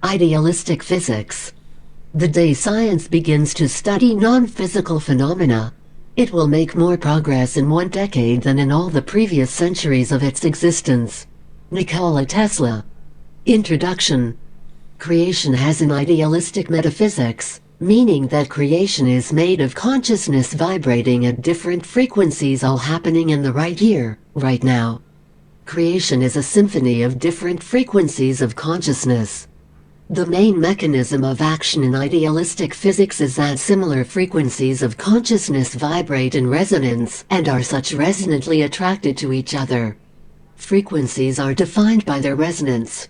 Idealistic Physics. The day science begins to study non-physical phenomena, it will make more progress in 1 decade than in all the previous centuries of its existence. Nikola Tesla. Introduction. Creation has an idealistic metaphysics, meaning that creation is made of consciousness vibrating at different frequencies, all happening in the right here, right now. Creation is a symphony of different frequencies of consciousness. The main mechanism of action in idealistic physics is that similar frequencies of consciousness vibrate in resonance and are such resonantly attracted to each other. Frequencies are defined by their resonance.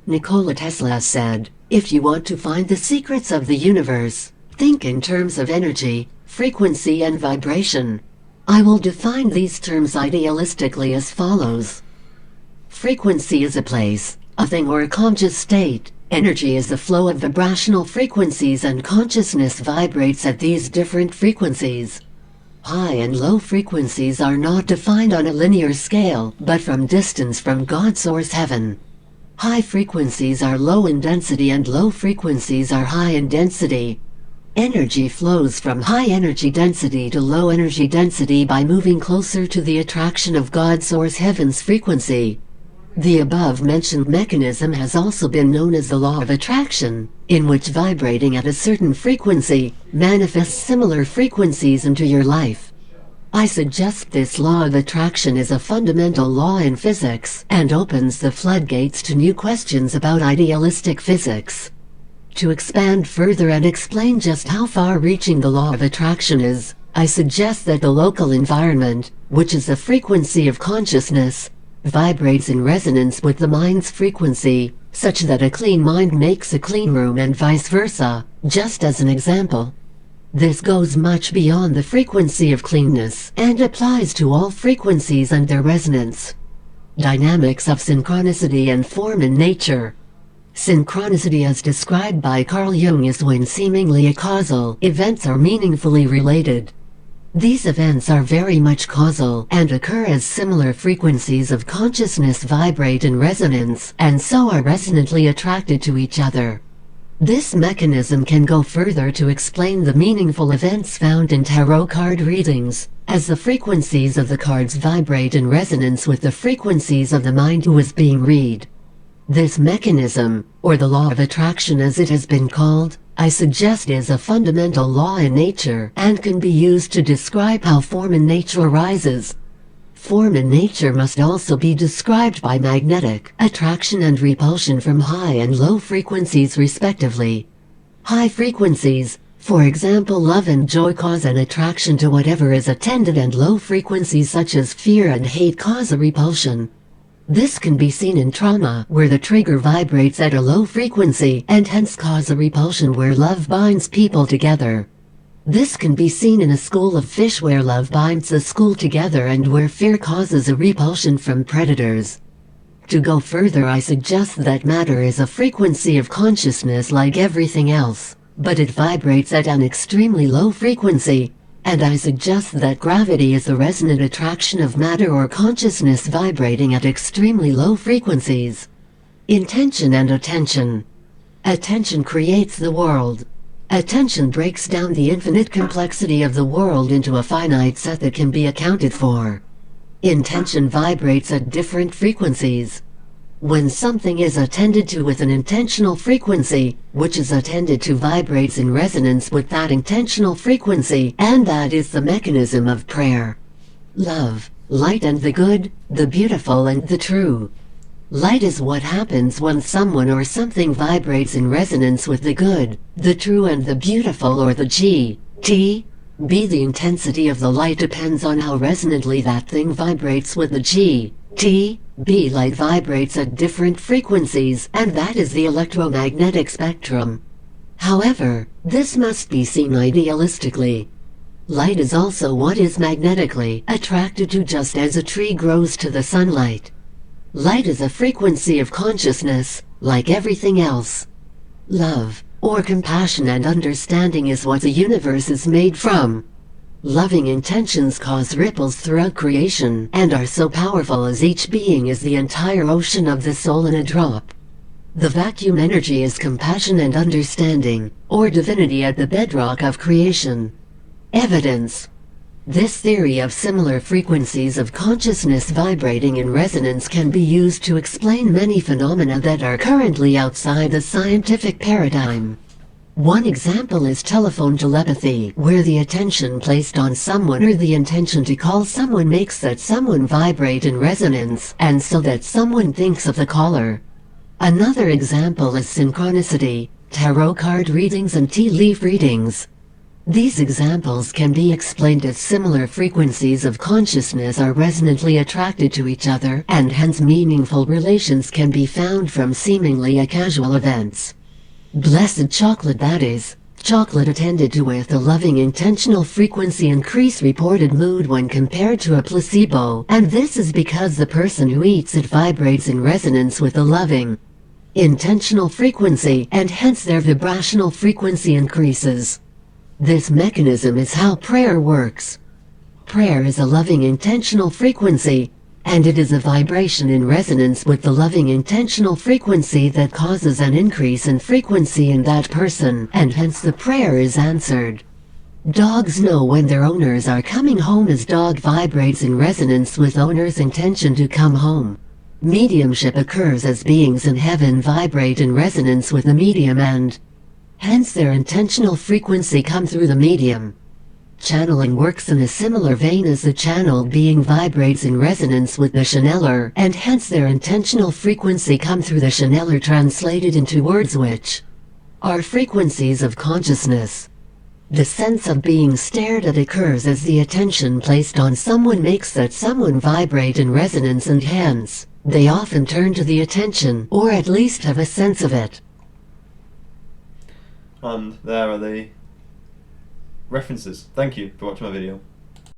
Nikola Tesla said, "If you want to find the secrets of the universe, think in terms of energy, frequency and vibration." I will define these terms idealistically as follows. Frequency is a place, a thing or a conscious state. Energy is the flow of vibrational frequencies, and consciousness vibrates at these different frequencies. High and low frequencies are not defined on a linear scale, but from distance from God's source heaven. High frequencies are low in density and low frequencies are high in density. Energy flows from high energy density to low energy density by moving closer to the attraction of God's source heaven's frequency. The above-mentioned mechanism has also been known as the law of attraction, in which vibrating at a certain frequency manifests similar frequencies into your life. I suggest this law of attraction is a fundamental law in physics and opens the floodgates to new questions about idealistic physics. To expand further and explain just how far-reaching the law of attraction is, I suggest that the local environment, which is the frequency of consciousness, vibrates in resonance with the mind's frequency, such that a clean mind makes a clean room and vice versa, just as an example. This goes much beyond the frequency of cleanness and applies to all frequencies and their resonance. Dynamics of synchronicity and form in nature. Synchronicity, as described by Carl Jung, is when seemingly causal events are meaningfully related. These events are very much causal and occur as similar frequencies of consciousness vibrate in resonance and so are resonantly attracted to each other. This mechanism can go further to explain the meaningful events found in tarot card readings, as the frequencies of the cards vibrate in resonance with the frequencies of the mind who is being read. This mechanism, or the law of attraction as it has been called, I suggest is a fundamental law in nature and can be used to describe how form in nature arises. Form in nature must also be described by magnetic attraction and repulsion from high and low frequencies respectively. High frequencies, for example love and joy, cause an attraction to whatever is attended, and low frequencies such as fear and hate cause a repulsion. This can be seen in trauma, where the trigger vibrates at a low frequency and hence cause a repulsion, where love binds people together. This can be seen in A School of Fish, where love binds the school together and where fear causes a repulsion from predators. To go further, I suggest that matter is a frequency of consciousness like everything else, but it vibrates at an extremely low frequency. And I suggest that gravity is the resonant attraction of matter or consciousness vibrating at extremely low frequencies. Intention and attention. Attention creates the world. Attention breaks down the infinite complexity of the world into a finite set that can be accounted for. Intention vibrates at different frequencies. When something is attended to with an intentional frequency, which is attended to vibrates in resonance with that intentional frequency, and that is the mechanism of prayer. Love, light and the good, the beautiful and the true. Light is what happens when someone or something vibrates in resonance with the good, the true and the beautiful, or the G.T. B. The intensity of the light depends on how resonantly that thing vibrates with the G.T. B. Light vibrates at different frequencies, and that is the electromagnetic spectrum. However, this must be seen idealistically. Light is also what is magnetically attracted to, just as a tree grows to the sunlight. Light is a frequency of consciousness, like everything else. Love, or compassion and understanding, is what the universe is made from. Loving intentions cause ripples throughout creation and are so powerful as each being is the entire ocean of the soul in a drop. The vacuum energy is compassion and understanding, or divinity at the bedrock of creation. Evidence. This theory of similar frequencies of consciousness vibrating in resonance can be used to explain many phenomena that are currently outside the scientific paradigm. One example is telephone telepathy, where the attention placed on someone or the intention to call someone makes that someone vibrate in resonance, and so that someone thinks of the caller. Another example is synchronicity, tarot card readings and tea leaf readings. These examples can be explained as similar frequencies of consciousness are resonantly attracted to each other, and hence meaningful relations can be found from seemingly casual events. Blessed chocolate, that is, chocolate attended to with a loving intentional frequency increase reported mood when compared to a placebo, and this is because the person who eats it vibrates in resonance with a loving intentional frequency, and hence their vibrational frequency increases. This mechanism is how prayer works. Prayer is a loving intentional frequency, and it is a vibration in resonance with the loving intentional frequency that causes an increase in frequency in that person, and hence the prayer is answered. Dogs know when their owners are coming home as dog vibrates in resonance with owner's intention to come home. Mediumship occurs as beings in heaven vibrate in resonance with the medium and hence their intentional frequency come through the medium. Channeling works in a similar vein as the channeled being vibrates in resonance with the channeler, and hence their intentional frequency come through the channeler translated into words which are frequencies of consciousness. The sense of being stared at occurs as the attention placed on someone makes that someone vibrate in resonance, and hence they often turn to the attention, or at least have a sense of it. And there are the references. Thank you for watching my video.